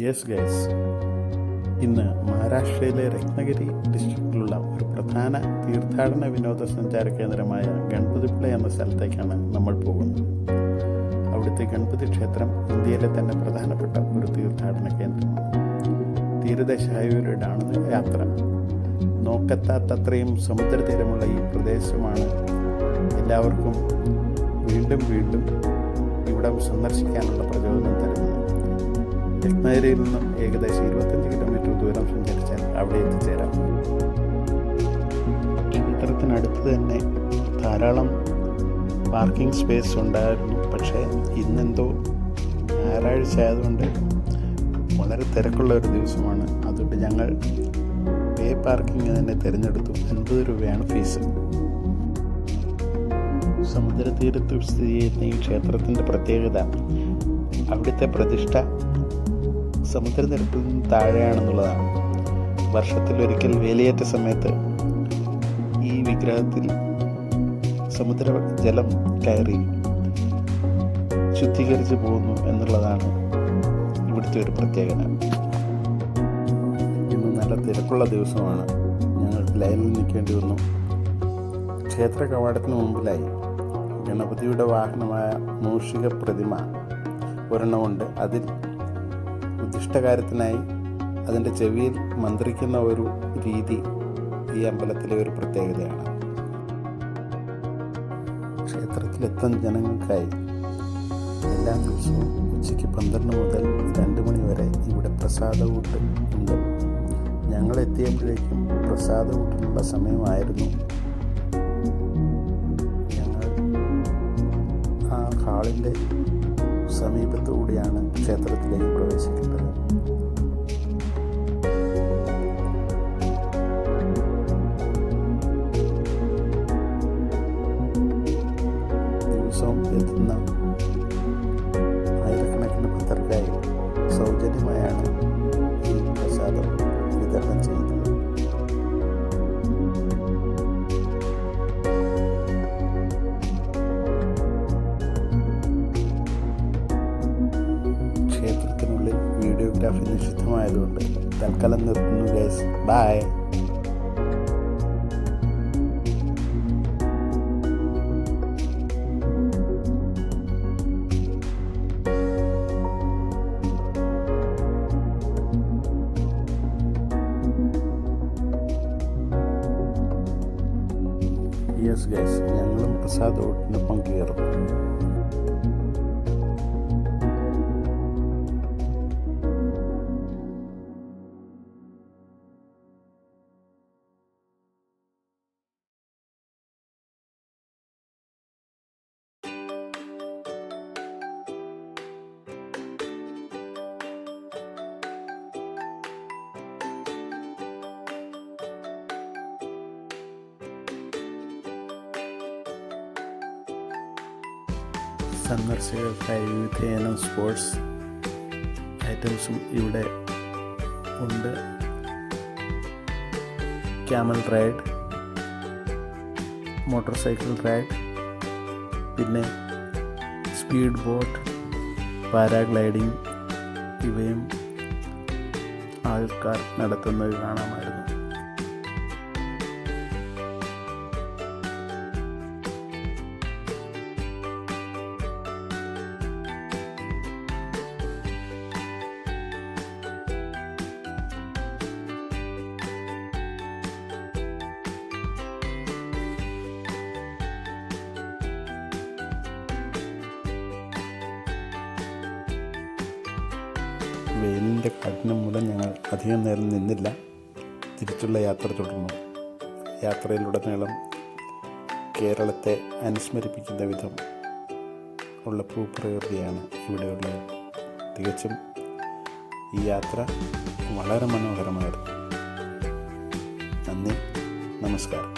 Yes guys, ഇന്ന് മഹാരാഷ്ട്രയിലെ രത്നഗിരി ഡിസ്ട്രിക്റ്റിലുള്ള ഒരു പ്രധാന തീർത്ഥാടന വിനോദസഞ്ചാര കേന്ദ്രമായ ഗണപതിപിള്ള എന്ന സ്ഥലത്തേക്കാണ് നമ്മൾ പോകുന്നത്. അവിടുത്തെ ഗണപതി ക്ഷേത്രം ഇന്ത്യയിലെ തന്നെ പ്രധാനപ്പെട്ട ഒരു തീർത്ഥാടന കേന്ദ്രമാണ്. തീരദേശ ഹൈവേയിലൂടെയാണ് യാത്ര. നോക്കെത്താത്തത്രയും സമുദ്രതീരമുള്ള ഈ പ്രദേശമാണ് എല്ലാവർക്കും വീണ്ടും വീണ്ടും ഇവിടം സന്ദർശിക്കാനുള്ള പ്രചോദനം തരുന്നത്. രത്നഗിരിയിൽ നിന്നും ഏകദേശം 25 കിലോമീറ്റർ ദൂരം സഞ്ചരിച്ചാൽ അവിടെ എത്തിച്ചേരാം. ക്ഷേത്രത്തിനടുത്ത് തന്നെ ധാരാളം പാർക്കിംഗ് സ്പേസ് ഉണ്ടായിരുന്നു. പക്ഷേ ഇന്നെന്തോ ഞായറാഴ്ച ആയതുകൊണ്ട് വളരെ തിരക്കുള്ള ഒരു ദിവസമാണ്. അതുകൊണ്ട് ഞങ്ങൾ പേ പാർക്കിംഗ് തന്നെ തിരഞ്ഞെടുത്തു. 50 രൂപയാണ് ഫീസ്. സമുദ്രതീരത്ത് സ്ഥിതി ചെയ്യുന്ന ഈ ക്ഷേത്രത്തിൻ്റെ പ്രത്യേകത അവിടുത്തെ പ്രതിഷ്ഠ സമുദ്രനിരപ്പിൽ നിന്ന് താഴെയാണെന്നുള്ളതാണ്. വർഷത്തിലൊരിക്കൽ വേലിയേറ്റ സമയത്ത് ഈ വിഗ്രഹത്തിൽ സമുദ്രജലം കയറി ശുദ്ധീകരിച്ചു പോകുന്നു എന്നുള്ളതാണ് ഇവിടുത്തെ ഒരു പ്രത്യേകത. ഇന്ന് നല്ല തിരക്കുള്ള ദിവസമാണ്. ഞങ്ങൾക്ക് ലൈനിൽ നിൽക്കേണ്ടി വന്നു. ക്ഷേത്ര കവാടത്തിന് മുമ്പിലായി ഗണപതിയുടെ വാഹനമായ മൂഷിക പ്രതിമ ഒരെണ്ണമുണ്ട്. അതിൽ ഉദ്ദിഷ്ടകാര്യത്തിനായി അതിൻ്റെ ചെവിയിൽ മന്ത്രിക്കുന്ന ഒരു രീതി ഈ അമ്പലത്തിലെ ഒരു പ്രത്യേകതയാണ്. ക്ഷേത്രത്തിലെത്തുന്ന ജനങ്ങൾക്കായി എല്ലാ ദിവസവും ഉച്ചയ്ക്ക് 12 മുതൽ 2 മണി വരെ ഇവിടെ പ്രസാദകൂട്ട് ഉണ്ട്. ഞങ്ങൾ എത്തിയപ്പോഴേക്കും പ്രസാദകൂട്ടിനുള്ള സമയമായിരുന്നു. ഞങ്ങൾ ആ ഹാളിൻ്റെ സമീപത്തുകൂടിയാണ് ക്ഷേത്രത്തിലേക്ക് പ്രവേശിക്കേണ്ടത്. ദിവസവും എത്തുന്ന ആയിരക്കണക്കിന് ഭക്തർക്കായി സൗജന്യമായാണ് ഈ പ്രസാദം വിതരണം ചെയ്യുന്നത്. ക്ഷേത്രത്തിനുള്ളിൽ വീഡിയോഗ്രാഫി നിഷിദ്ധമായതുകൊണ്ട് തൽക്കാലം നിർത്തുന്നു ഗൈസ്. ബൈ. യെസ് ഗൈസ്, ഞങ്ങളും പ്രസാദോട്ടിനൊപ്പം കയറും. സന്ദർശകർക്കായി വിവിധയിനം സ്പോർട്സ് ഐറ്റംസും ഇവിടെ ഉണ്ട്. Camel ride, motor cycle ride, പിന്നെ സ്പീഡ് ബോട്ട്, പാരാഗ്ലൈഡിംഗ് ഇവയും ആൾക്കാർ നടത്തുന്നത് കാണാമായിരുന്നു. വെയിലിൻ്റെ കാഠിന്യം മൂലം ഞങ്ങൾ അധികം നേരം നിന്നില്ല. തിരിച്ചുള്ള യാത്ര തുടർന്നു. യാത്രയിലുടനീളം കേരളത്തെ അനുസ്മരിപ്പിക്കുന്ന വിധം ഉള്ള ഭൂപ്രകൃതിയാണ് ഇവിടെയുള്ളത്. തികച്ചും ഈ യാത്ര വളരെ മനോഹരമായിരുന്നു. നന്ദി, നമസ്കാരം.